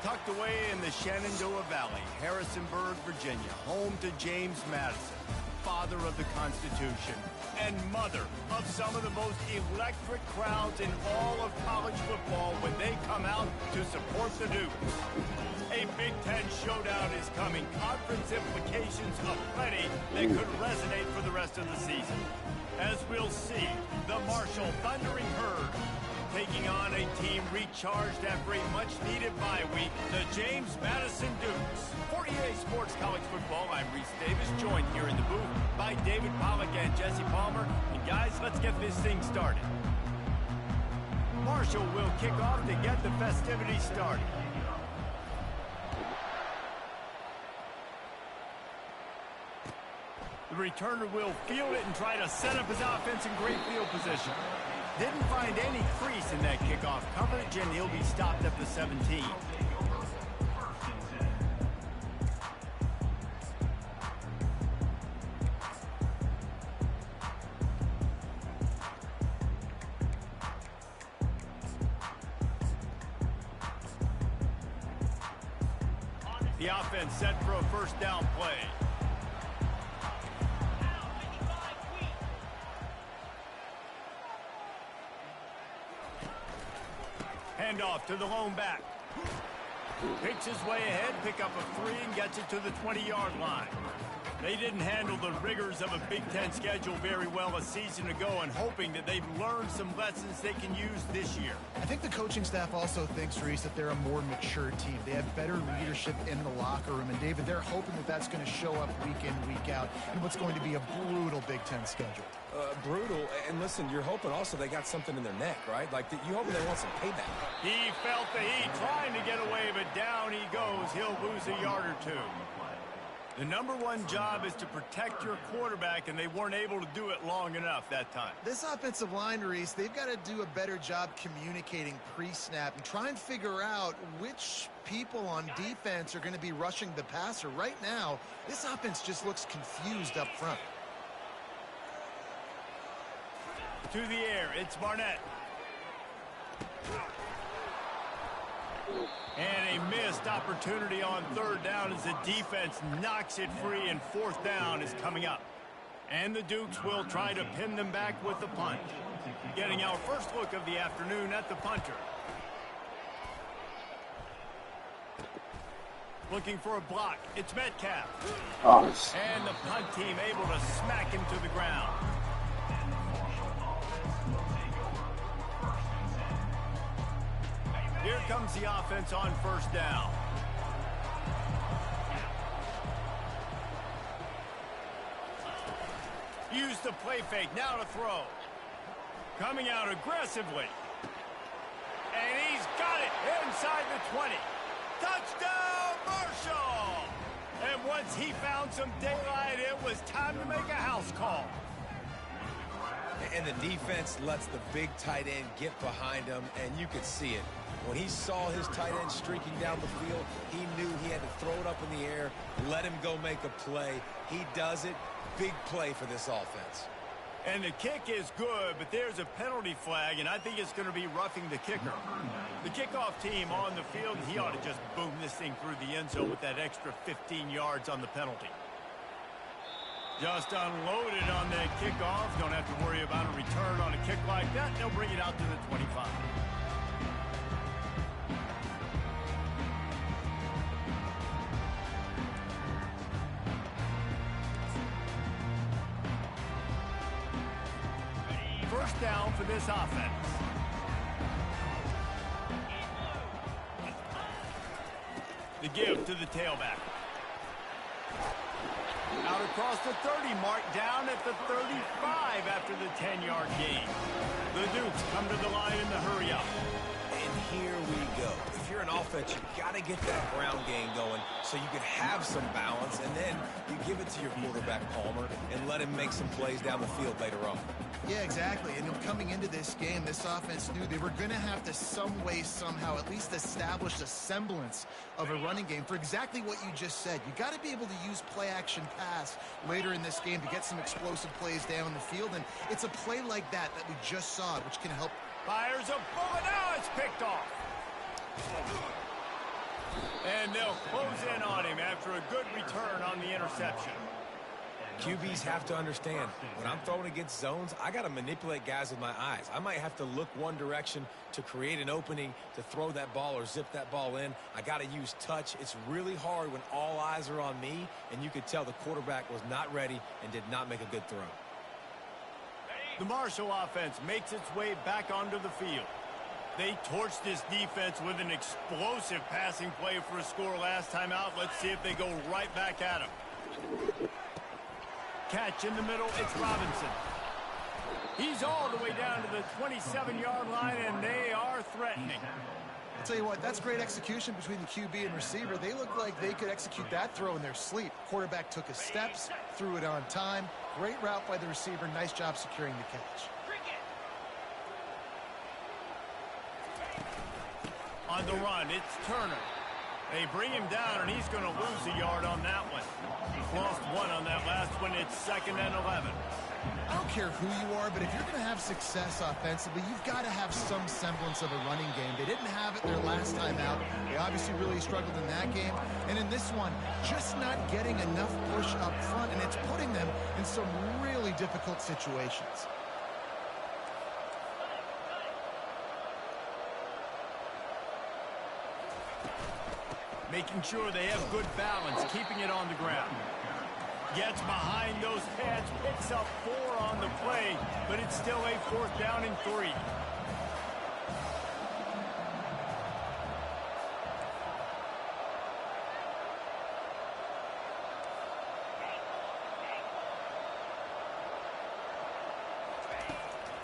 tucked away in the Shenandoah Valley, Harrisonburg, Virginia, home to James Madison, father of the Constitution, and mother of some of the most electric crowds in all of college football when they come out to support the Dukes. A Big Ten showdown is coming. Conference implications aplenty that could resonate for the rest of the season. As we'll see, the Marshall Thundering Herd taking on a team recharged after a much-needed bye week, the James Madison Dukes. 48 Sports College Football, I'm Reese Davis, joined here in the booth by David Pollack and Jesse Palmer. And guys, let's get this thing started. Marshall will kick off to get the festivities started. The returner will field it and try to set up his offense in great field position. Didn't find any crease in that kickoff coverage, and he'll be stopped at the 17. The offense set for a first down play. Handoff to the lone back. Picks his way ahead, pick up a 3 and gets it to the 20-yard line. They didn't handle the rigors of a Big Ten schedule very well a season ago, and hoping that they've learned some lessons they can use this year. I think the coaching staff also thinks, Reese, that they're a more mature team. They have better leadership in the locker room, and David, they're hoping that that's going to show up week in, week out in what's going to be a brutal Big Ten schedule. Brutal, and listen, you're hoping also they got something in their neck, right? Like, you hoping they want some payback. He felt the heat, trying to get away, but down he goes. He'll lose a yard or two. The number one job is to protect your quarterback, and they weren't able to do it long enough that time. This offensive line, Reese, they've got to do a better job communicating pre-snap and try and figure out which people on defense are going to be rushing the passer. Right now, this offense just looks confused up front. To the air, it's Barnett. And a missed opportunity on third down as the defense knocks it free, and fourth down is coming up. And the Dukes will try to pin them back with the punt. Getting our first look of the afternoon at the punter. Looking for a block. It's Metcalf. And the punt team able to smack him to the ground. Here comes the offense on first down. Use the play fake, now to throw. Coming out aggressively. And he's got it inside the 20. Touchdown, Marshall! And once he found some daylight, it was time to make a house call. And the defense lets the big tight end get behind him, and you could see it. When he saw his tight end streaking down the field, he knew he had to throw it up in the air, let him go make a play. He does it. Big play for this offense. And the kick is good, but there's a penalty flag, and I think it's going to be roughing the kicker. The kickoff team on the field, he ought to just boom this thing through the end zone with that extra 15 yards on the penalty. Just unloaded on that kickoff. Don't have to worry about a return on a kick like that. They'll bring it out to the 25. First down for this offense. The give to the tailback. Out across the 30 mark, down at the 35 after the 10-yard gain. The Dukes come to the line in the hurry up. And here we go. If you're an offense, you've got to get that ground game going so you can have some balance, and then you give it to your quarterback, Palmer, and let him make some plays down the field later on. Yeah, exactly. And coming into this game, this offense knew they were going to have to some way, somehow, at least establish a semblance of a running game for exactly what you just said. You got to be able to use play-action pass later in this game to get some explosive plays down the field. And it's a play like that we just saw, which can help. Fires a bullet. Now it's picked off. And they'll close in on him after a good return on the interception. QBs have to understand, when I'm throwing against zones, I got to manipulate guys with my eyes. I might have to look one direction to create an opening to throw that ball or zip that ball in. I got to use touch. It's really hard when all eyes are on me, and you could tell the quarterback was not ready and did not make a good throw. The Marshall offense makes its way back onto the field. They torched this defense with an explosive passing play for a score last time out. Let's see if they go right back at him. Catch in the middle, it's Robinson. He's all the way down to the 27-yard line, and they are threatening. I'll tell you what, that's great execution between the QB and receiver. They look like they could execute that throw in their sleep. Quarterback took his steps, threw it on time. Great route by the receiver. Nice job securing the catch. On the run, it's Turner. They bring him down, and he's going to lose a yard on that one. Lost one on that last one. It's 2nd and 11. I don't care who you are, but if you're going to have success offensively, you've got to have some semblance of a running game. They didn't have it their last time out. They obviously really struggled in that game. And in this one, just not getting enough push up front, and it's putting them in some really difficult situations. Making sure they have good balance, keeping it on the ground. Gets behind those pads, picks up 4 on the play, but it's still a 4th down and 3.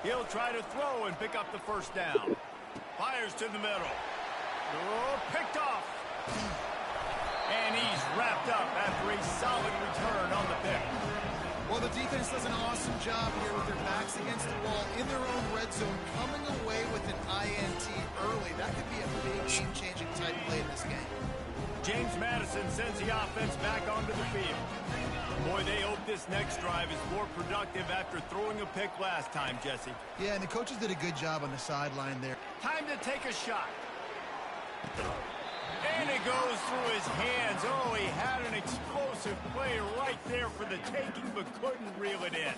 He'll try to throw and pick up the 1st down. Fires to the middle. Oh, picked off. And he's wrapped up after a solid return on the pick. Well, the defense does an awesome job here with their backs against the wall in their own red zone, coming away with an INT early. That could be a big game-changing type play in this game. James Madison sends the offense back onto the field. Boy, they hope this next drive is more productive after throwing a pick last time, Jesse. Yeah, and the coaches did a good job on the sideline there. Time to take a shot. And it goes through his hands. Oh, he had an explosive play right there for the taking, but couldn't reel it in.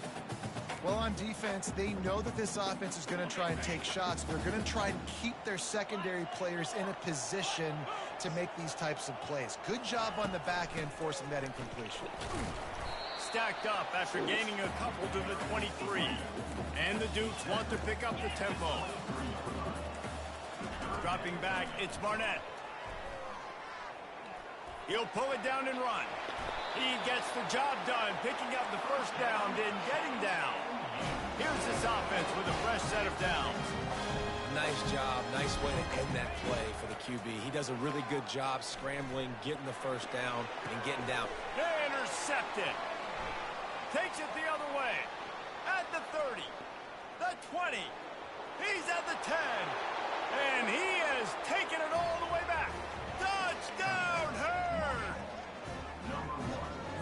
Well, on defense, they know that this offense is going to try and take shots. They're going to try and keep their secondary players in a position to make these types of plays. Good job on the back end forcing that incompletion. Stacked up after gaining a couple to the 23. And the Dukes want to pick up the tempo. Dropping back, it's Barnett. He'll pull it down and run. He gets the job done, picking up the 1st down, then getting down. Here's this offense with a fresh set of downs. Nice job. Nice way to end that play for the QB. He does a really good job scrambling, getting the 1st down, and getting down. Intercepted. Takes it the other way. At the 30. The 20. He's at the 10. And he has taken it all the way back. Touchdown, Hurd!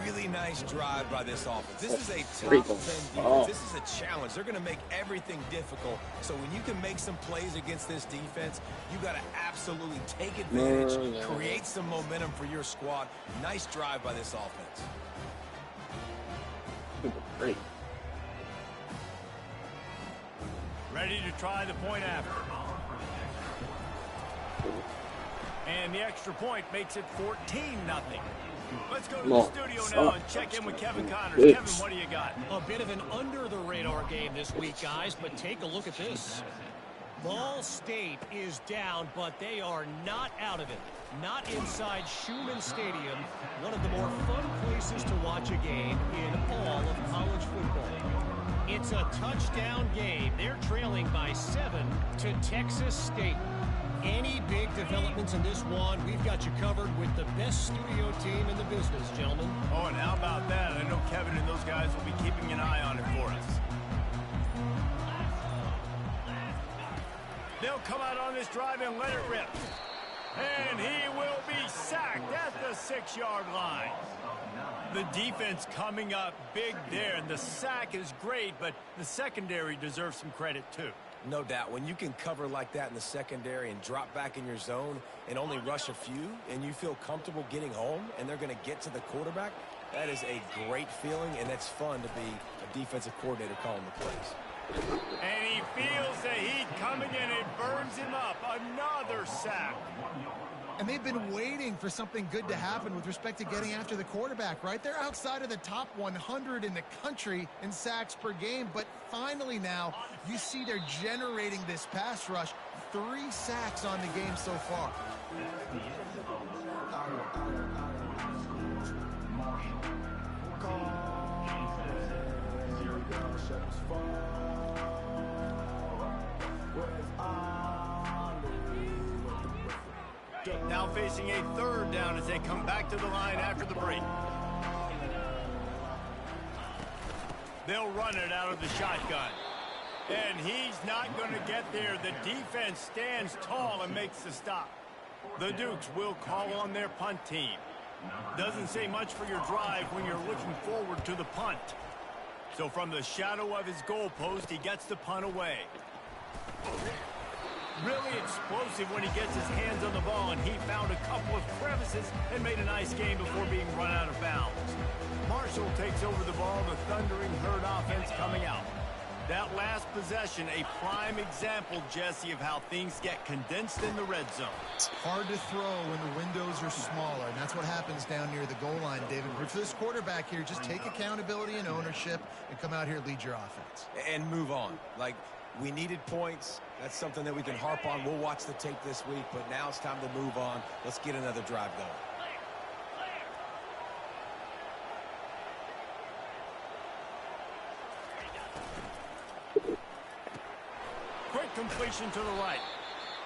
Really nice drive by this offense. This is a top 10 defense. This is a challenge. They're going to make everything difficult. So when you can make some plays against this defense, you got to absolutely take advantage, create some momentum for your squad. Nice drive by this offense. Great. Ready to try the point after. And the extra point makes it 14-0. Let's go to the studio now and check in with Kevin Connors. Kevin, what do you got? A bit of an under-the-radar game this week, guys, but take a look at this. Ball State is down, but they are not out of it. Not inside Schumann Stadium, one of the more fun places to watch a game in all of college football. It's a touchdown game. They're trailing by 7 to Texas State. Any big developments in this one, we've got you covered with the best studio team in the business, gentlemen. Oh, and how about that? I know Kevin and those guys will be keeping an eye on it for us. They'll come out on this drive and let it rip. And he will be sacked at the 6-yard line. The defense coming up big there, and the sack is great, but the secondary deserves some credit too. No doubt. When you can cover like that in the secondary and drop back in your zone and only rush a few, and you feel comfortable getting home and they're going to get to the quarterback, that is a great feeling, and it's fun to be a defensive coordinator calling the plays. And he feels the heat coming in. It burns him up. Another sack. And they've been waiting for something good to happen with respect to getting after the quarterback, right? They're outside of the top 100 in the country in sacks per game, but finally now you see they're generating this pass rush. 3 sacks on the game so far. Now facing a 3rd down as they come back to the line after the break. They'll run it out of the shotgun. And he's not going to get there. The defense stands tall and makes the stop. The Dukes will call on their punt team. Doesn't say much for your drive when you're looking forward to the punt. So from the shadow of his goalpost, he gets the punt away. Really explosive when he gets his hands on the ball, and he found a couple of crevices and made a nice game before being run out of bounds. Marshall takes over the ball, the Thundering Herd offense coming out. That last possession, a prime example, Jesse, of how things get condensed in the red zone. Hard to throw when the windows are smaller, and that's what happens down near the goal line, David. But for this quarterback here, just take accountability and ownership and come out here and lead your offense. And move on. Like, we needed points. That's something that we can harp on. We'll watch the tape this week, but now it's time to move on. Let's get another drive going. Quick completion to the right.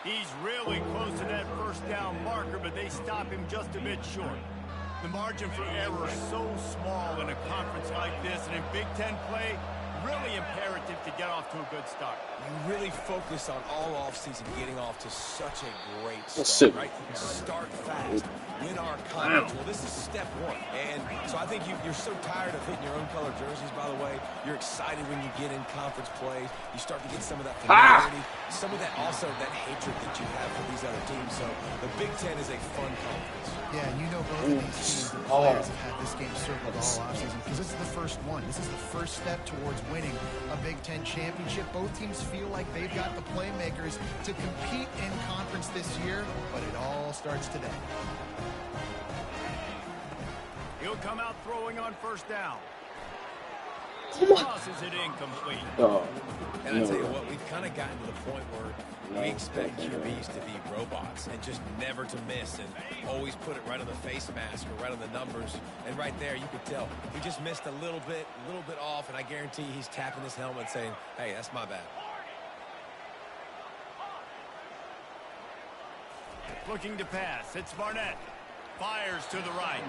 He's really close to that 1st down marker, but they stop him just a bit short. The margin for error is so small in a conference like this, and in Big Ten play, really imperative to get off to a good start. You really focus on all offseason getting off to such a great start, right? Start fast, win our conference. Well, this is step 1. And so I think you're so tired of hitting your own color jerseys, by the way. You're excited when you get in conference plays. You start to get some of that familiarity, some of that also that hatred that you have for these other teams. So the Big Ten is a fun conference. Yeah, and you know both of these teams, the players have had this game circled all offseason because this is the first one. This is the first step towards winning a Big Ten championship. Both teams feel like they've got the playmakers to compete in conference this year, but it all starts today. He'll come out throwing on 1st down. Tosses it incomplete. And I tell you what, we've kind of gotten to the point where we expect QBs to be robots and just never to miss and always put it right on the face mask or right on the numbers. And right there, you could tell he just missed a little bit off, and I guarantee he's tapping his helmet saying, hey, that's my bad. Looking to pass. It's Barnett. Fires to the right.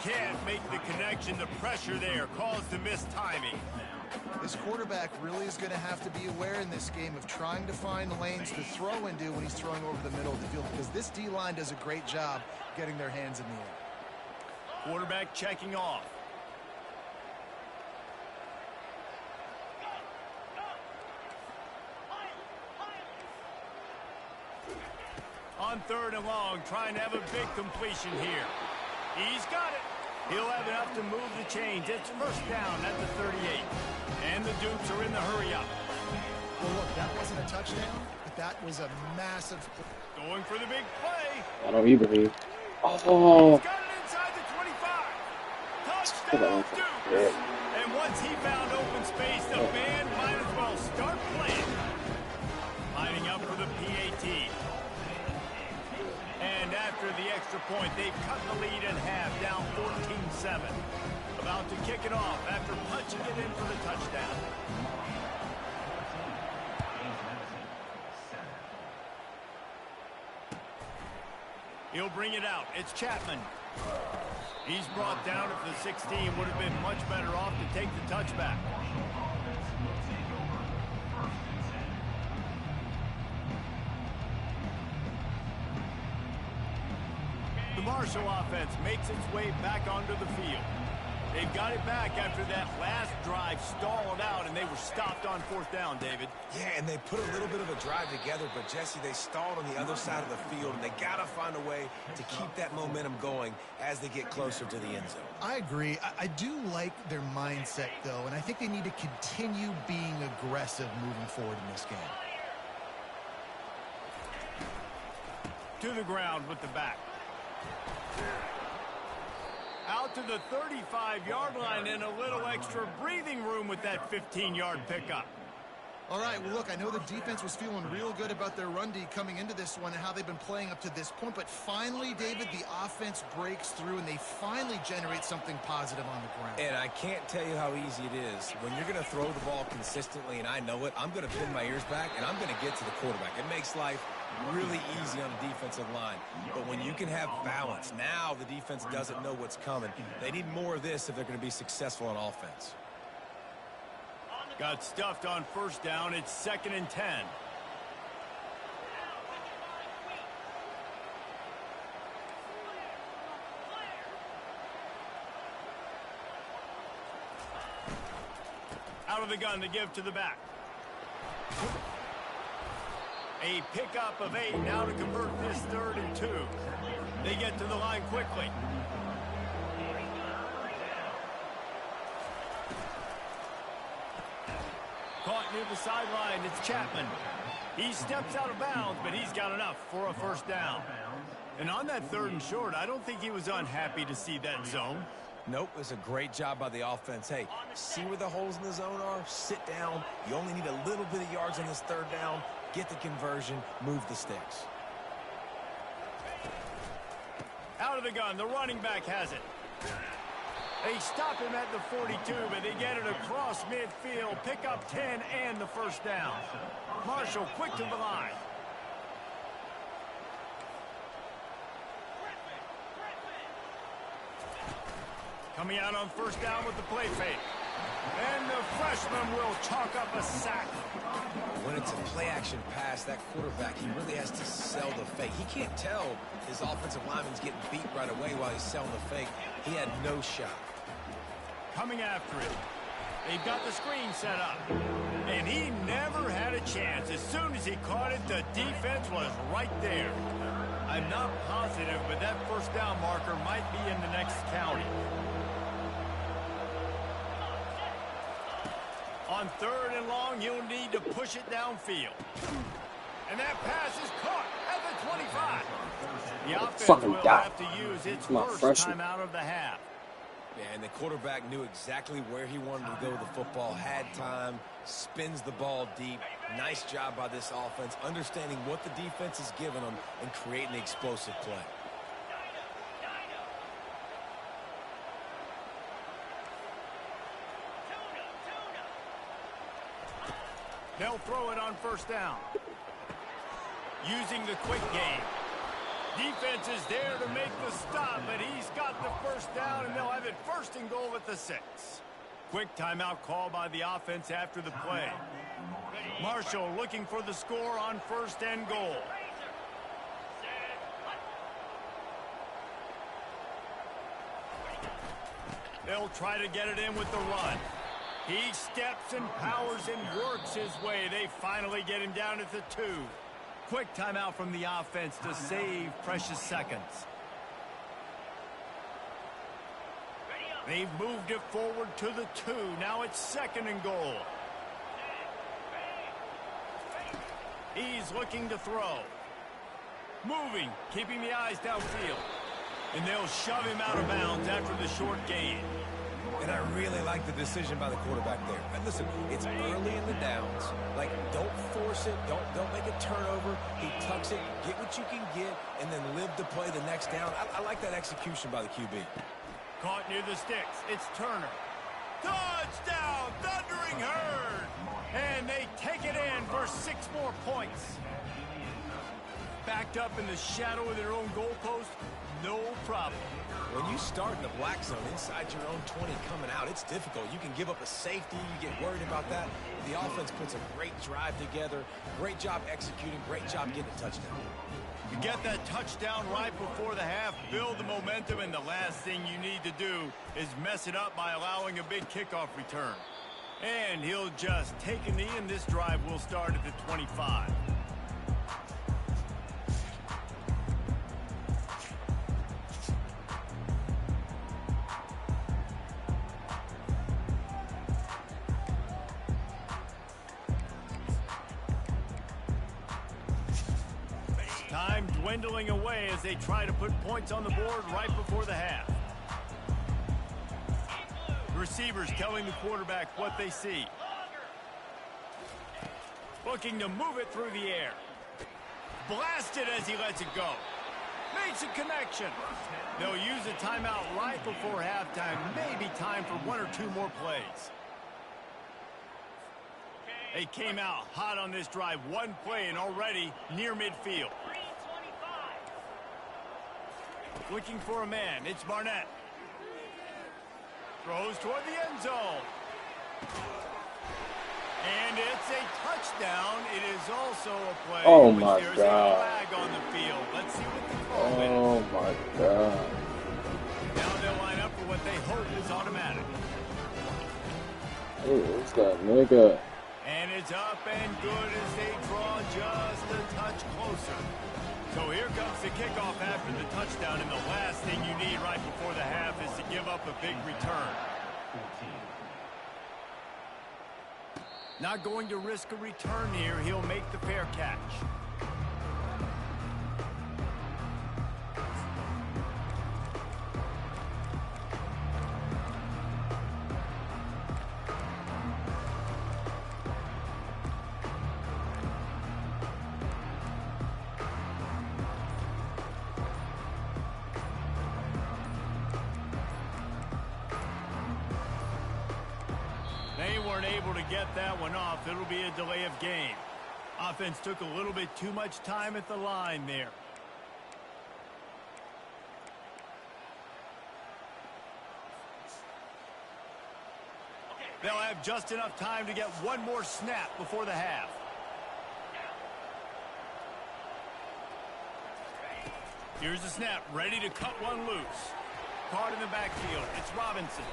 Can't make the connection. The pressure there caused the missed timing. This quarterback really is going to have to be aware in this game of trying to find lanes to throw into when he's throwing over the middle of the field, because this D-line does a great job getting their hands in the air. Quarterback checking off. On 3rd and long, trying to have a big completion here. He's got it. He'll have enough to move the chains. It's 1st down at the 38. And the Dukes are in the hurry-up. Well, look, that wasn't a touchdown, but that was a massive play. Going for the big play. I don't even believe. Oh. He's got it inside the 25. Touchdown, Dukes. And once he found open space, the band might as well start playing. Lining up for the PAT. And after the extra point, they've cut the lead in half, down 14-7. About to kick it off after punching it in for the touchdown. He'll bring it out. It's Chapman. He's brought down at the 16. Would have been much better off to take the touchback. The Marshall offense makes its way back onto the field. They've got it back after that last drive stalled out, and they were stopped on fourth down, David. Yeah, and they put a little bit of a drive together, but, Jesse, they stalled on the other side of the field, and they got to find a way to keep that momentum going as they get closer to the end zone. I agree. I do like their mindset, though, and I think they need to continue being aggressive moving forward in this game. To the ground with the back. Out to the 35-yard line and a little extra breathing room with that 15-yard pickup. All right, well, look, I know the defense was feeling real good about their run D coming into this one and how they've been playing up to this point, but finally, David, the offense breaks through and they finally generate something positive on the ground. And I can't tell you how easy it is. When you're going to throw the ball consistently, and I know it, I'm going to pin my ears back, and I'm going to get to the quarterback. It makes life really easy on the defensive line. But when you can have balance, now the defense doesn't know what's coming. They need more of this if they're going to be successful on offense. Got stuffed on first down. It's 2nd and 10. Out of the gun to give to the back. A pickup of 8 now to convert this 3rd and 2. They get to the line quickly. Caught near the sideline, it's Chapman. He steps out of bounds, but he's got enough for a first down. And on that 3rd and short, I don't think he was unhappy to see that zone. Nope, it was a great job by the offense. Hey, see where the holes in the zone are? Sit down. You only need a little bit of yards on this 3rd down. Get the conversion, move the sticks. Out of the gun, the running back has it. They stop him at the 42, but they get it across midfield, pick up 10 and the first down. Marshall quick to the line. Coming out on first down with the play fake. And the freshman will chalk up a sack. When it's a play-action pass, that quarterback, he really has to sell the fake. He can't tell his offensive lineman's getting beat right away while he's selling the fake. He had no shot. Coming after it. They've got the screen set up. And he never had a chance. As soon as he caught it, the defense was right there. I'm not positive, but that first down marker might be in the next county. On 3rd and long, you'll need to push it downfield. And that pass is caught at the 25. The offense will have to use its first time out of the half. Yeah, and the quarterback knew exactly where he wanted to go with the football, had time, spins the ball deep. Nice job by this offense, understanding what the defense is giving them and creating the explosive play. They'll throw it on first down. Using the quick game. Defense is there to make the stop, but he's got the first down, and they'll have it 1st and goal at the 6. Quick timeout call by the offense after the play. Marshall looking for the score on 1st and goal. They'll try to get it in with the run. He steps and powers and works his way. They finally get him down at the 2. Quick timeout from the offense to save precious seconds. They've moved it forward to the 2. Now it's 2nd and goal. He's looking to throw. Moving, keeping the eyes downfield. And they'll shove him out of bounds after the short gain. And I really like the decision by the quarterback there. And listen, it's early in the downs. Like, don't force it. Don't make a turnover. He tucks it, get what you can get, and then live to play the next down. I like that execution by the QB. Caught near the sticks. It's Turner. Touchdown, Thundering Herd! And they take it in for 6 more points. Backed up in the shadow of their own goalpost, no problem. When you start in the black zone inside your own 20 coming out, it's difficult. You can give up a safety. You get worried about that. The offense puts a great drive together. Great job executing. Great job getting a touchdown. You get that touchdown right before the half, build the momentum, and the last thing you need to do is mess it up by allowing a big kickoff return. And he'll just take a knee, and this drive will start at the 25. Time dwindling away as they try to put points on the board right before the half. The receivers telling the quarterback what they see. Looking to move it through the air. Blasted as he lets it go. Makes a connection. They'll use a timeout right before halftime. Maybe time for one or two more plays. They came out hot on this drive. One play and already near midfield. Looking for a man. It's Barnett. Throws toward the end zone. And it's a touchdown. It is also a play. Oh my there's God. a flag on the field. Let's see what the call is. Oh my God. Now they'll line up for what they hope is automatic. Hey, what's that nigga? And it's up and good as they draw just a touch closer. So here comes the kickoff after the touchdown, and the last thing you need right before the half is to give up a big return. Not going to risk a return here. He'll make the fair catch. They weren't able to get that one off. It'll be a delay of game. Offense took a little bit too much time at the line there. They'll have just enough time to get one more snap before the half. Here's the snap, ready to cut one loose. Caught in the backfield. It's Robinson.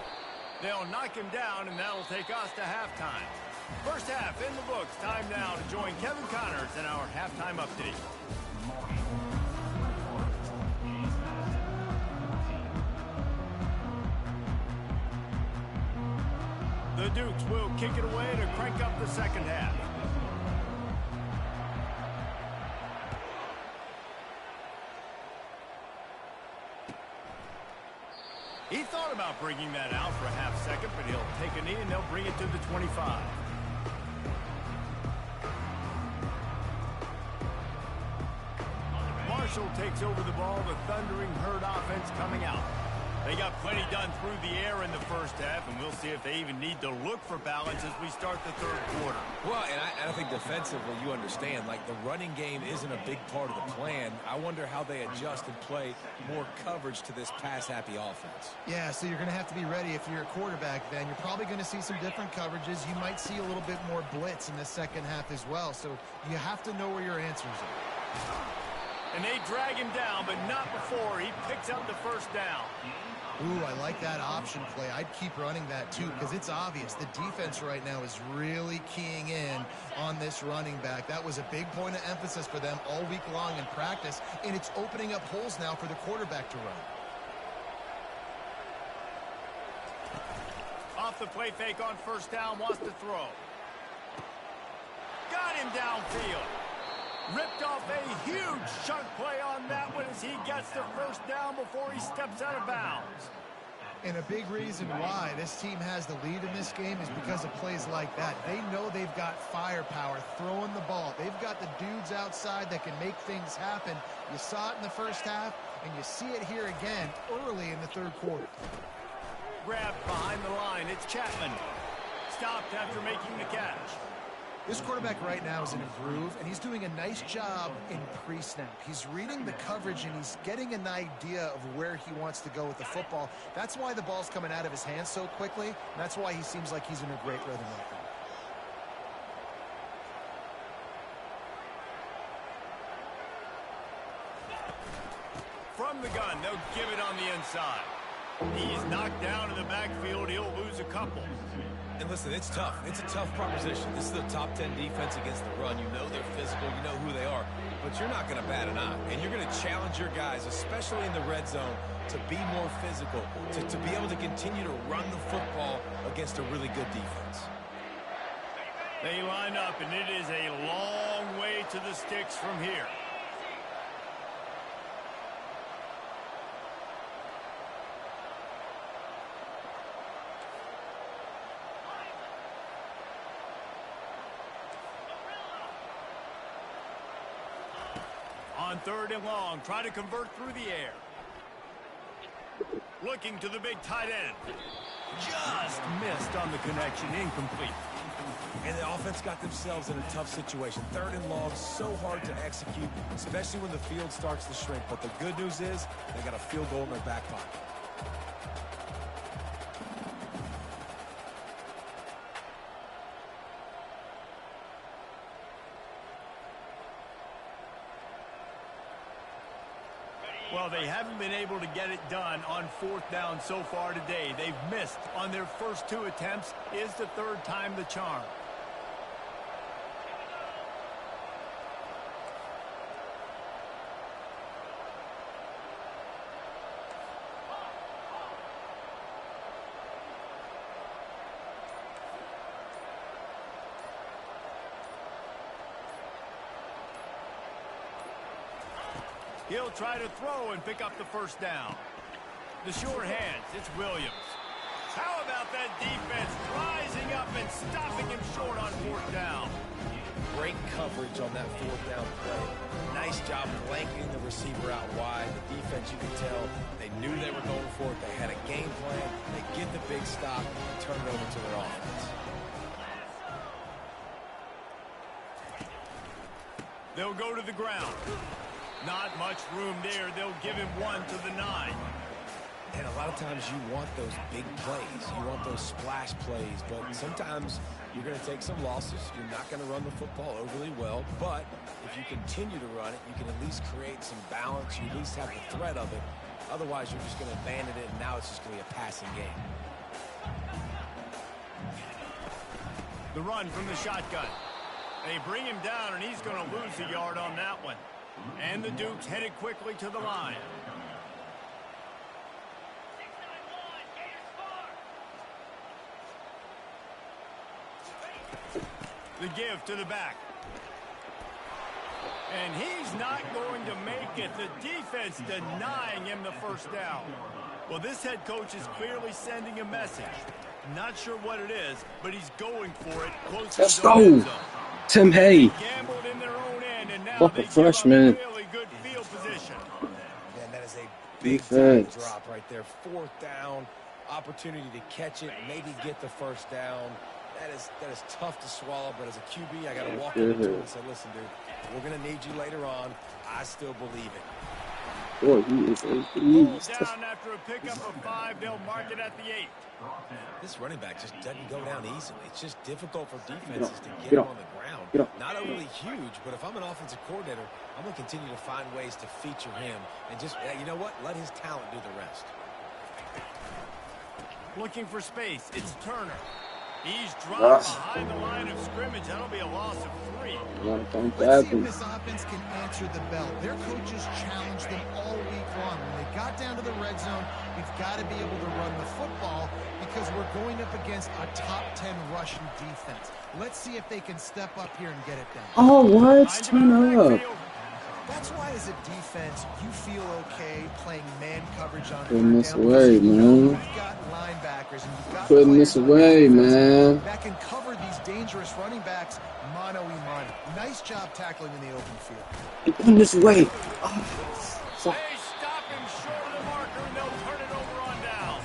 They'll knock him down, and that'll take us to halftime. First half in the books. Time now to join Kevin Connors in our halftime update. The Dukes will kick it away to crank up the second half. He thought about bringing that out for a half second, but he'll take a knee and they'll bring it to the 25. Marshall takes over the ball. The thundering herd offense coming out. They got plenty done through the air in the first half, and we'll see if they even need to look for balance as we start the third quarter. Well, and I think defensively, you understand, like the running game isn't a big part of the plan. I wonder how they adjust and play more coverage to this pass-happy offense. Yeah, so you're going to have to be ready if you're a quarterback then. You're probably going to see some different coverages. You might see a little bit more blitz in the second half as well. So you have to know where your answers are. And they drag him down, but not before he picks up the first down. Ooh, I like that option play. I'd keep running that too because it's obvious the defense right now is really keying in on this running back. That was a big point of emphasis for them all week long in practice, and it's opening up holes now for the quarterback to run. Off the play fake on first down, wants to throw. Got him downfield. Ripped off a huge chunk play on that one as he gets the first down before he steps out of bounds. And a big reason why this team has the lead in this game is because of plays like that. They know they've got firepower throwing the ball. They've got the dudes outside that can make things happen. You saw it in the first half, and you see it here again early in the third quarter. Grabbed behind the line. It's Chapman. Stopped after making the catch. This quarterback right now is in a groove, and he's doing a nice job in pre-snap. He's reading the coverage, and he's getting an idea of where he wants to go with the football. That's why the ball's coming out of his hands so quickly, and that's why he seems like he's in a great rhythm right now. from the gun. They'll give it on the inside. He's knocked down in the backfield. He'll lose a couple. And listen, it's tough. It's a tough proposition. This is the top 10 defense against the run. You know they're physical. You know who they are. But you're not going to bat an eye. And you're going to challenge your guys, especially in the red zone, to be more physical, to be able to continue to run the football against a really good defense. They line up, and it is a long way to the sticks from here. On 3rd and long, try to convert through the air. Looking to the big tight end. Just missed on the connection, incomplete. And the offense got themselves in a tough situation. 3rd and long, so hard to execute, especially when the field starts to shrink. But the good news is they got a field goal in their back pocket. Well, they haven't been able to get it done on 4th down so far today. They've missed on their first 2 attempts. Is the 3rd time the charm? He'll try to throw and pick up the 1st down. The sure hands, it's Williams. How about that defense rising up and stopping him short on 4th down? Great coverage on that 4th down play. Nice job blanketing the receiver out wide. The defense, you could tell, they knew they were going for it. They had a game plan. They get the big stop and turn it over to their offense. They'll go to the ground. Not much room there. They'll give him 1 to the 9. And a lot of times you want those big plays. You want those splash plays. But sometimes you're going to take some losses. You're not going to run the football overly well. But if you continue to run it, you can at least create some balance. You at least have the threat of it. Otherwise, you're just going to abandon it, and now it's just going to be a passing game. The run from the shotgun. They bring him down, and he's going to lose a yard on that one. And the Dukes headed quickly to the line. The give to the back. And he's not going to make it. The defense denying him the 1st down. Well, this head coach is clearly sending a message. Not sure what it is, but he's going for it close to the end zone. Tim Hay. Gambled in their own end, and now Fuck they a freshman. give up really good field position. Man, that is a big time drop right there. 4th down, opportunity to catch it, maybe get the 1st down. That is tough to swallow, but as a QB, I got to walk into it and say, listen, dude, we're going to need you later on. I still believe it. Boy, he is a beast. Down after a pickup of 5, they'll mark it at the 8. This running back just doesn't go down easily. It's just difficult for defenses to get him on the ground. Not overly huge, but if I'm an offensive coordinator, I'm going to continue to find ways to feature him and just, you know what, let his talent do the rest. Looking for space, it's Turner. He's dropped behind the line of scrimmage. That'll be a loss of 3. Let's see if this offense can answer the bell. Their coaches challenged them all week long. When they got down to the red zone, we've got to be able to run the football because we're going up against a top 10 Russian defense. Let's see if they can step up here and get it done. Oh, what? Turn up. That's why, as a defense, you feel okay playing man coverage on Putting this down away, because man. you've got linebackers and you've got Putting this away, man. that can cover these dangerous running backs mano a mano. Nice job tackling in the open field. You're putting this away. They stop him short of the marker, and they'll turn it over on down.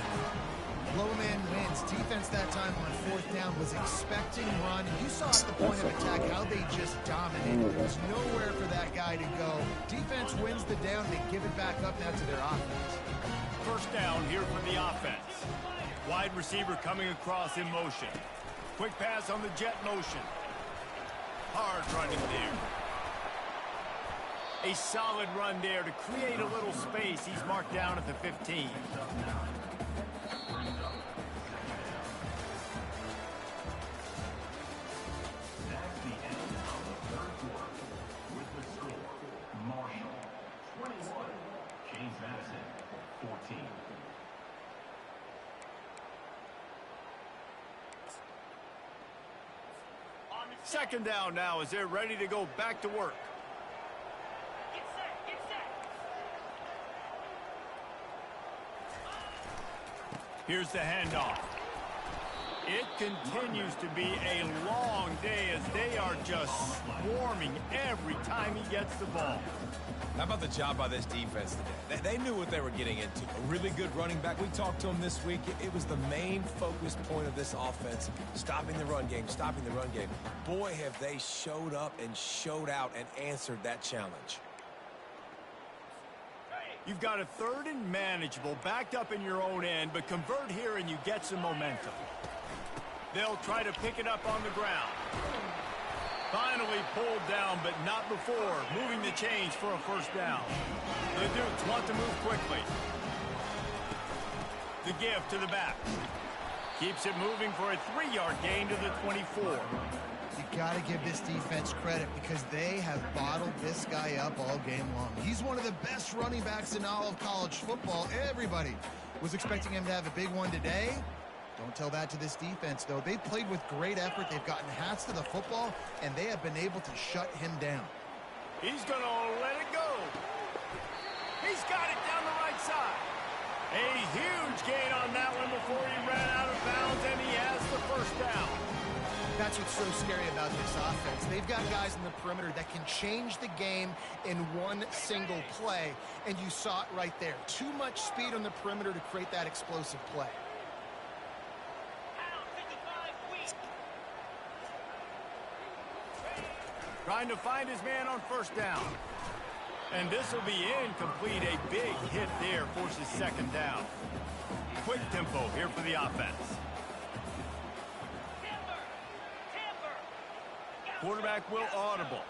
Low man wins. Defense that time on 4th down was expecting run. And you saw at the point of attack how they just dominated. There's nowhere for that guy to go. Defense wins the down. They give it back up now to their offense. 1st down here for the offense. Wide receiver coming across in motion. Quick pass on the jet motion. Hard running there. A solid run there to create a little space. He's marked down at the 15. Second down now as they're ready to go back to work. Get set, get set. Here's the handoff. It continues to be a long day as they are just swarming every time he gets the ball. How about the job by this defense today? They knew what they were getting into. A really good running back. We talked to him this week. It was the main focus point of this offense, stopping the run game, stopping the run game. Boy, have they showed up and showed out and answered that challenge. You've got a third and manageable, backed up in your own end, but convert here and you get some momentum. They'll try to pick it up on the ground. Finally pulled down, but not before. Moving the chains for a first down. The Dukes want to move quickly. The give to the back. Keeps it moving for a 3-yard gain to the 24. You got to give this defense credit because they have bottled this guy up all game long. He's one of the best running backs in all of college football. Everybody was expecting him to have a big one today. Don't tell that to this defense, though. They've played with great effort. They've gotten hats to the football, and they have been able to shut him down. He's going to let it go. He's got it down the right side. A huge gain on that one before he ran out of bounds, and he has the first down. That's what's so scary about this offense. They've got guys in the perimeter that can change the game in one single play, and you saw it right there. Too much speed on the perimeter to create that explosive play. Trying to find his man on first down. And this will be incomplete. A big hit there forces second down. Quick tempo here for the offense. Quarterback will audible.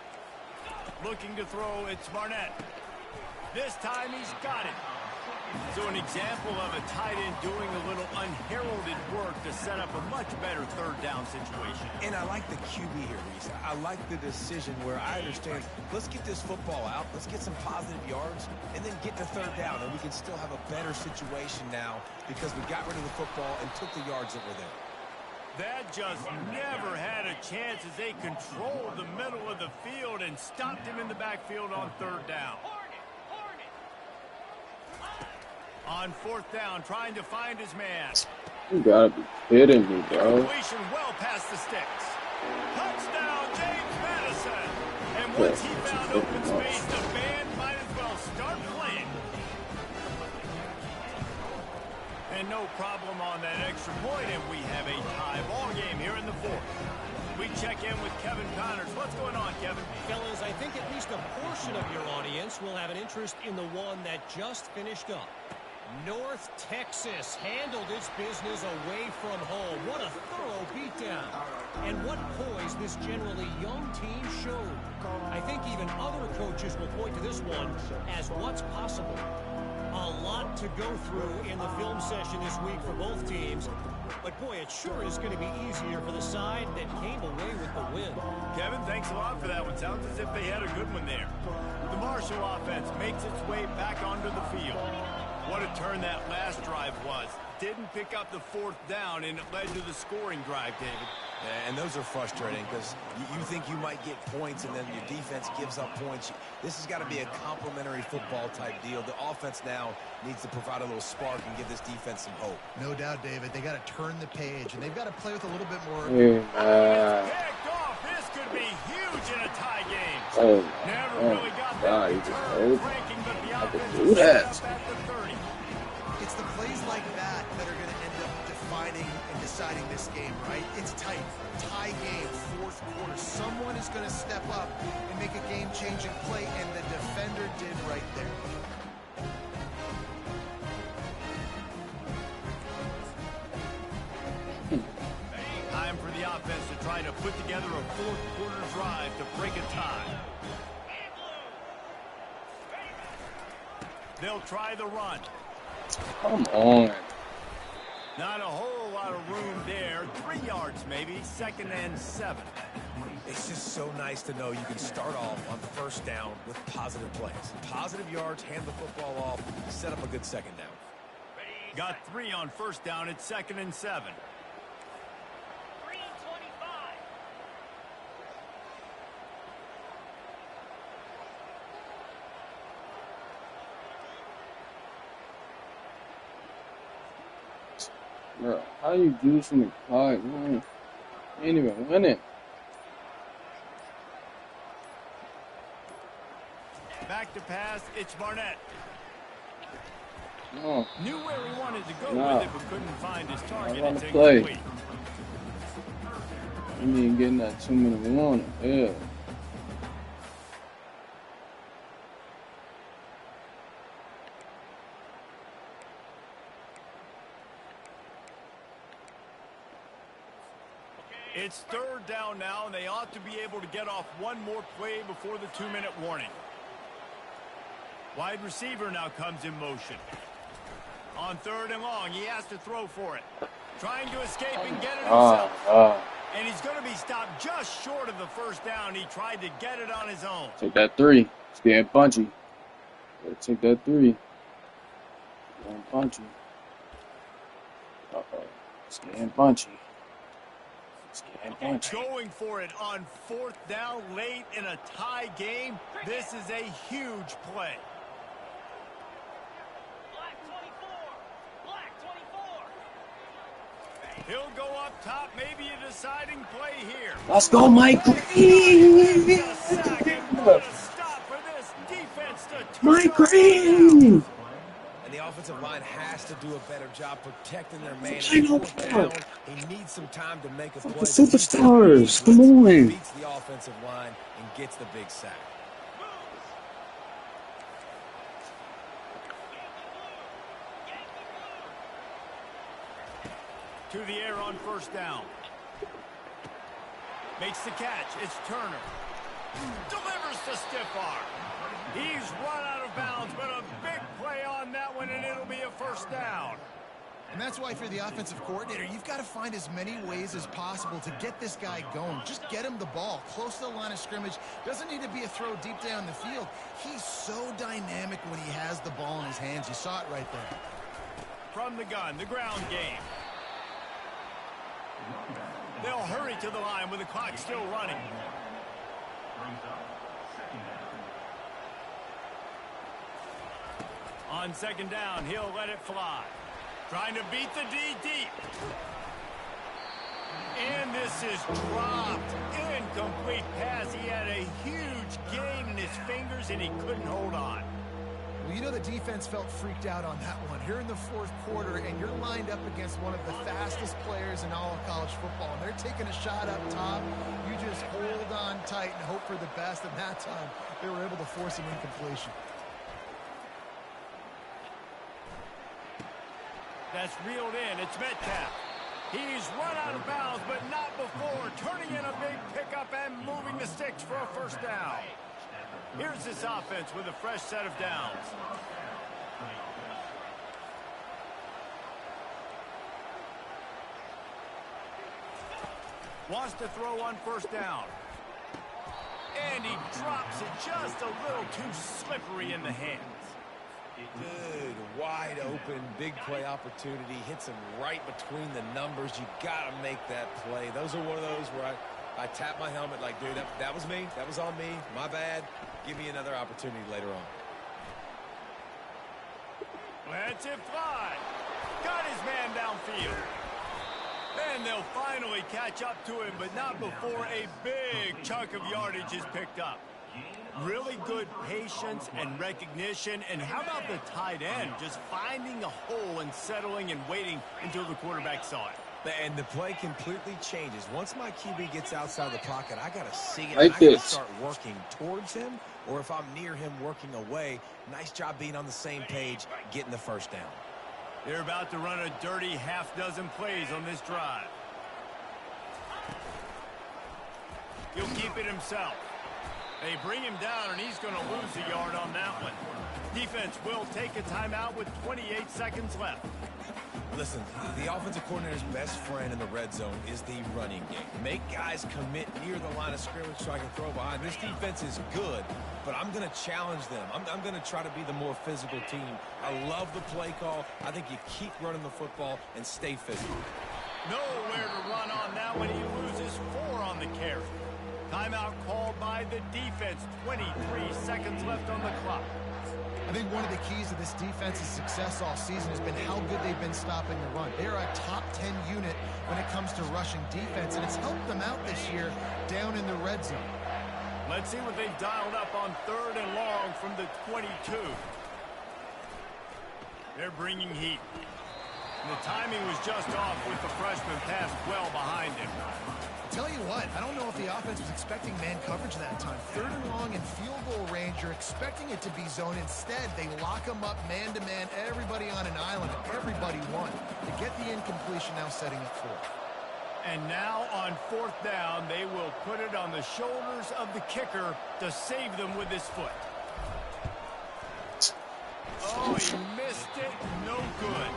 Looking to throw, it's Barnett. This time he's got it. So an example of a tight end doing a little unheralded work to set up a much better third down situation. And I like the QB here, Reese. I like the decision where I understand, let's get this football out, let's get some positive yards, and then get to third down, and we can still have a better situation now because we got rid of the football and took the yards that were there. That just never had a chance as they controlled the middle of the field and stopped him in the backfield on third down. On fourth down, trying to find his man. You gotta be kidding me, bro. Completion well past the sticks. Touchdown, James Madison. And once he found open space, the band might as well start playing. And no problem on that extra point, and we have a tie ball game here in the fourth. We check in with Kevin Connors. What's going on, Kevin? Fellas, I think at least a portion of your audience will have an interest in the one that just finished up. North Texas handled its business away from home. What a thorough beatdown. And what poise this generally young team showed. I think even other coaches will point to this one as what's possible. A lot to go through in the film session this week for both teams. But boy, it sure is going to be easier for the side that came away with the win. Kevin, thanks a lot for that one. Sounds as if they had a good one there. The Marshall offense makes its way back onto the field. What a turn that last drive was. Didn't pick up the fourth down, and it led to the scoring drive, David. Yeah, and those are frustrating because you think you might get points and then your defense gives up points. This has got to be a complementary football type deal. The offense now needs to provide a little spark and give this defense some hope. No doubt, David. They got to turn the page, and they've got to play with a little bit more. Picked off. This could be huge in a tie game. Never really got that return breaking, but the offense do that. is up at the 30. It's the plays like that that are going to end up defining and deciding this game, right? It's tight. Tie game, fourth quarter. Someone is going to step up and make a game-changing play, and the defender did right there. Time for the offense to try to put together a fourth quarter drive to break a tie. They'll try the run. Come on. Not a whole lot of room there. 3 yards maybe. 2nd and 7. It's just so nice to know you can start off on first down with positive plays. Positive yards, hand the football off, set up a good second down. Got 3 on first down at 2nd and 7. 3:25. Bro, how you juicing the clock, man? Ain't even winning. Back to pass. It's Barnett. No. Knew where he wanted to go Nah. with it, but couldn't find his target. wanna It's play. incomplete. You ain't getting that 2 minute warning. Yeah. It's 3rd down now, and they ought to be able to get off one more play before the 2-minute warning. Wide receiver now comes in motion. On 3rd and long, he has to throw for it. Trying to escape and get it himself. And he's going to be stopped just short of the first down. He tried to get it on his own. Take that 3. It's getting punchy. Gotta take that 3. It's getting punchy. Uh-oh. It's getting punchy. It's getting punchy. Going for it on 4th down late in a tie game. This is a huge play. Black 24. Black 24. He'll go up top, maybe a deciding play here. Let's go, Mike Green! What a stop for this defense to Mike Green! And the offensive line has to do a better job protecting their man. Final Fourth play. down, he needs some time to make a play. The superstars, come on. Beats the offensive line and gets the big sack. To the air on first down. Makes the catch. It's Turner. Delivers to stiff arm. He's run out of bounds, but a big play on that one, and it'll be a first down. And that's why, if you're the offensive coordinator, you've got to find as many ways as possible to get this guy going. Just get him the ball close to the line of scrimmage. Doesn't need to be a throw deep down the field. He's so dynamic when he has the ball in his hands. You saw it right there. From the gun, the ground game. They'll hurry to the line with the clock still running. On 2nd down, he'll let it fly. Trying to beat the D deep. And this is dropped. Incomplete pass. He had a huge gain in his fingers, and he couldn't hold on. Well, you know the defense felt freaked out on that one. Here in the 4th quarter, and you're lined up against one of the fastest players in all of college football, and they're taking a shot up top. You just hold on tight and hope for the best, and that time they were able to force an incompletion. That's reeled in. It's Metcalf. He's run out of bounds, but not before. Turning in a big pickup and moving the sticks for a first down. Here's this offense with a fresh set of downs. Wants to throw on first down. And he drops it just a little too slippery in the hands. Good, wide open, big play opportunity. Hits him right between the numbers. You got to make that play. Those are one of those where I tap my helmet like, dude, that was me. That was on me. My bad. Give me another opportunity later on. Lets it fly. Got his man downfield. And they'll finally catch up to him, but not before a big chunk of yardage is picked up. Really good patience and recognition. And how about the tight end just finding a hole and settling and waiting until the quarterback saw it. And the play completely changes. Once my QB gets outside the pocket, I got to see it. Like I got to this. start working towards him, or if I'm near him working away. Nice job being on the same page, getting the first down. They're about to run a dirty half-dozen plays on this drive. He'll keep it himself. They bring him down, and he's going to lose a yard on that one. Defense will take a timeout with 28 seconds left. Listen, the offensive coordinator's best friend in the red zone is the running game. Make guys commit near the line of scrimmage so I can throw behind. This defense is good, but I'm going to challenge them. I'm going to try to be the more physical team. I love the play call. I think you keep running the football and stay physical. Nowhere to run on that when he loses 4 on the carry. Timeout called by the defense. 23 seconds left on the clock. I think one of the keys to this defense's success all season has been how good they've been stopping the run. They're a top 10 unit when it comes to rushing defense, and it's helped them out this year down in the red zone. Let's see what they've dialed up on 3rd and long from the 22. They're bringing heat. And the timing was just off with the freshman pass well behind him. Tell you what, I don't know if the offense was expecting man coverage that time. 3rd and long in field goal range, you're expecting it to be zone. Instead, they lock them up man-to-man, everybody on an island, and everybody won. To get the incompletion, now setting up 4th. And now on 4th down, they will put it on the shoulders of the kicker to save them with his foot. Oh, he missed it. No good.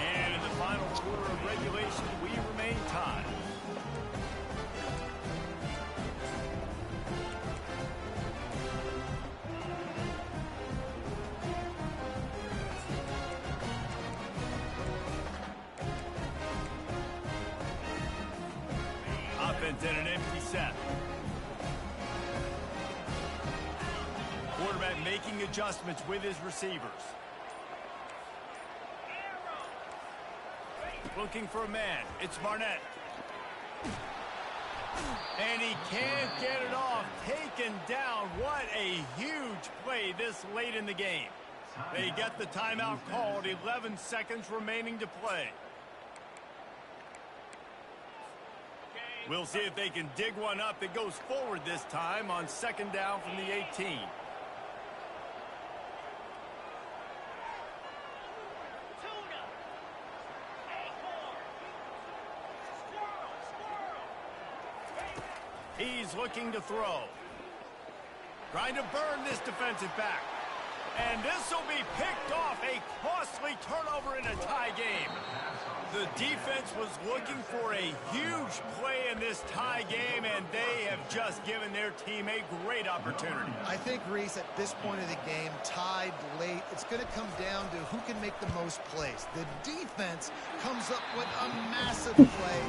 And in the final quarter of regulation, we remain tied. Offense in an empty set. Quarterback making adjustments with his receivers. Looking for a man. It's Barnett. And he can't get it off. Taken down. What a huge play this late in the game. They get the timeout called. 11 seconds remaining to play. We'll see if they can dig one up that goes forward this time on 2nd down from the 18. He's looking to throw. Trying to burn this defensive back. And this will be picked off. A costly turnover in a tie game. The defense was looking for a huge play in this tie game, and they have just given their team a great opportunity. I think, Reese, at this point of the game, tied late, it's going to come down to who can make the most plays. The defense comes up with a massive play,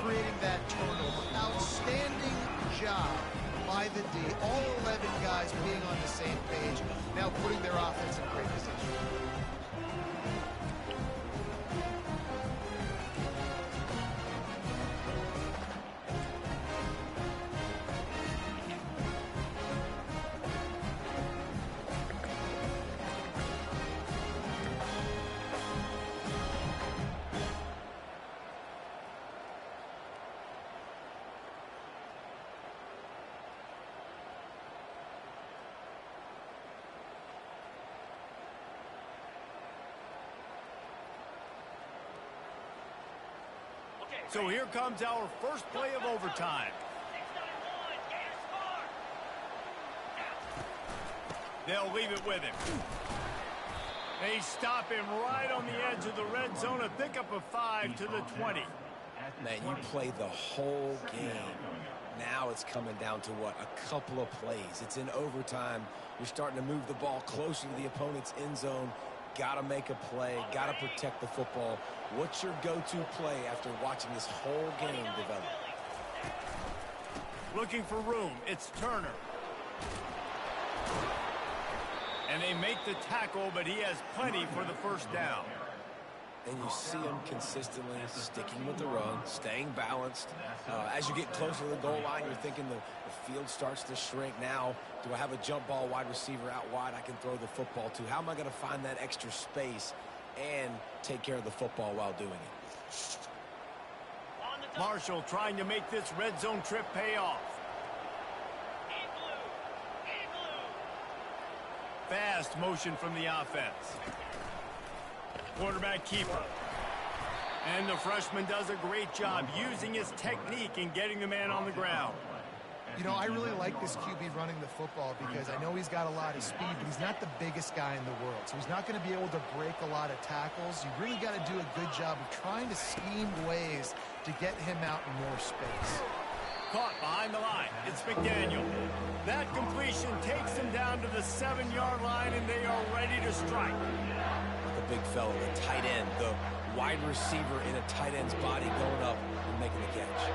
creating that turnover. Outstanding job by the D. All 11 guys being on the same page, now putting their offense in great position. So here comes our first play of overtime. They'll leave it with him. They stop him right on the edge of the red zone. A pickup of 5 to the 20. Man, you play the whole game. Now it's coming down to what? A couple of plays. It's in overtime. You're starting to move the ball closer to the opponent's end zone. Got to make a play. Got to protect the football. What's your go-to play after watching this whole game develop? Looking for room. It's Turner. And they make the tackle, but he has plenty for the first down. And you see him consistently sticking with the run, staying balanced. As you get closer to the goal line, you're thinking the field starts to shrink. Now, do I have a jump ball wide receiver out wide I can throw the football to? How am I going to find that extra space and take care of the football while doing it? Marshall trying to make this red zone trip pay off. Fast motion from the offense. Quarterback keeper. And the freshman does a great job using his technique and getting the man on the ground. You know, I really like this QB running the football because I know he's got a lot of speed, but he's not the biggest guy in the world. So he's not going to be able to break a lot of tackles. You really got to do a good job of trying to scheme ways to get him out in more space. Caught behind the line. It's McDaniel. That completion takes him down to the 7-yard line, and they are ready to strike. The big fella, the tight end, the wide receiver in a tight end's body going up and making the catch.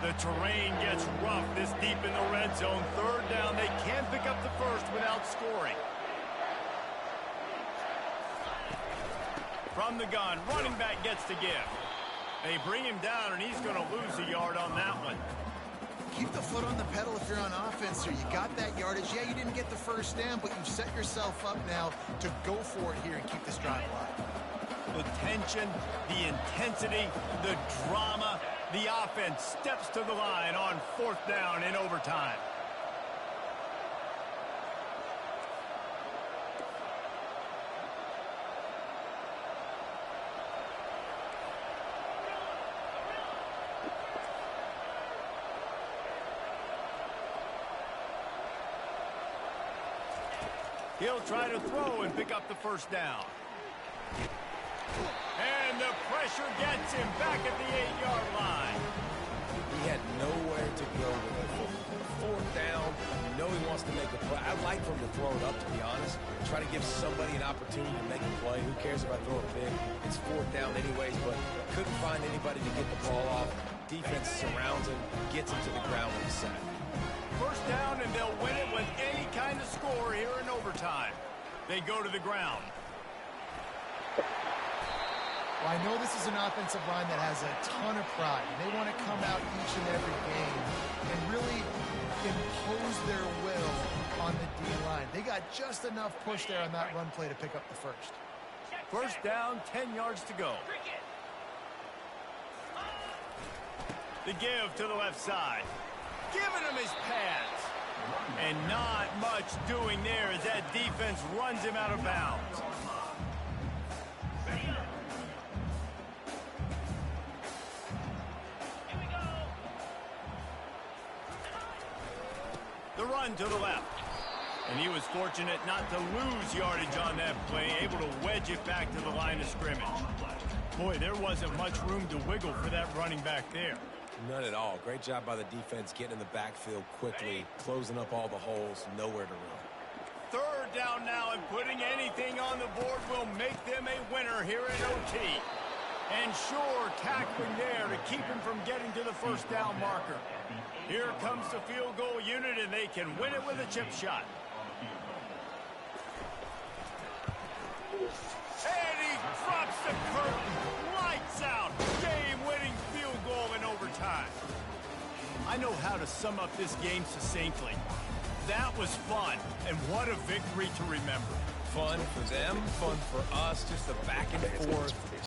The terrain gets rough this deep in the red zone. Third down, they can't pick up the first without scoring. From the gun, running back gets to give. They bring him down, and he's going to lose a yard on that one. Keep the foot on the pedal if you're on offense here. You got that yardage. Yeah, you didn't get the first down, but you've set yourself up now to go for it here and keep this drive alive. The tension, the intensity, the drama. The offense steps to the line on 4th down in overtime. He'll try to throw and pick up the first down. And the pressure gets him back at the 8-yard line. He had nowhere to go with it. 4th down, you know he wants to make a play. I'd like for him to throw it up, to be honest. Try to give somebody an opportunity to make a play. Who cares if I throw it big? It's 4th down anyways, but couldn't find anybody to get the ball off. Defense surrounds him, gets him to the ground with a sack. First down, and they'll win it with any kind of score here in overtime. They go to the ground. Well, I know this is an offensive line that has a ton of pride. They want to come out each and every game and really impose their will on the D-line. They got just enough push there on that run play to pick up the first. First down, 10 yards to go. The give to the left side. Giving him his pads. And not much doing there as that defense runs him out of bounds. The run to the left. And he was fortunate not to lose yardage on that play, able to wedge it back to the line of scrimmage. Boy, there wasn't much room to wiggle for that running back there. None at all. Great job by the defense getting in the backfield quickly, closing up all the holes, nowhere to run. Third down now, and putting anything on the board will make them a winner here in OT. And sure, tackling there to keep him from getting to the first down marker. Here comes the field goal unit, and they can win it with a chip shot. And he drops the curtain. Lights out. Game-winning field goal in overtime. I know how to sum up this game succinctly. That was fun, and what a victory to remember. Fun for them, fun for us, just the back and forth.